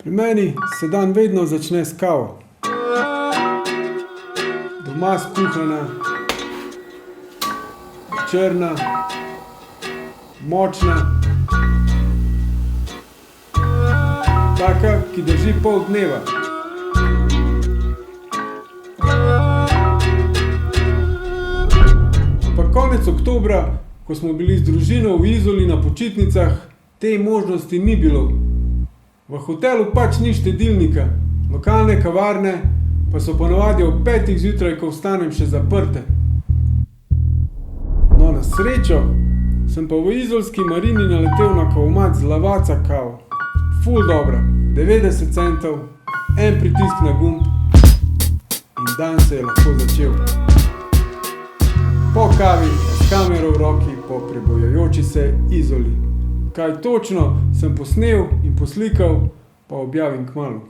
Pri meni se dan vedno začne s kavo. Doma skuhana, črna, močna, taka, ki drži pol dneva. Pa konec oktobra, ko smo bili z družino v Izoli na počitnicah, te možnosti ni bilo. V hotelu pač ni štedilnika, lokalne kavarne pa so ponavadi ob 5 zjutraj, ko vstanem, še zaprte. No, na srečo sem pa v izolski marini naletel na kavomat z Lavazza kavo. Ful dobra, 90 centov, en pritisk na gumb in dan se je lahko začel. Po kavi, s kamero v roki, po prebujajoči se Izoli. Kaj točno sem posnel in poslikal, pa objavim kmalu.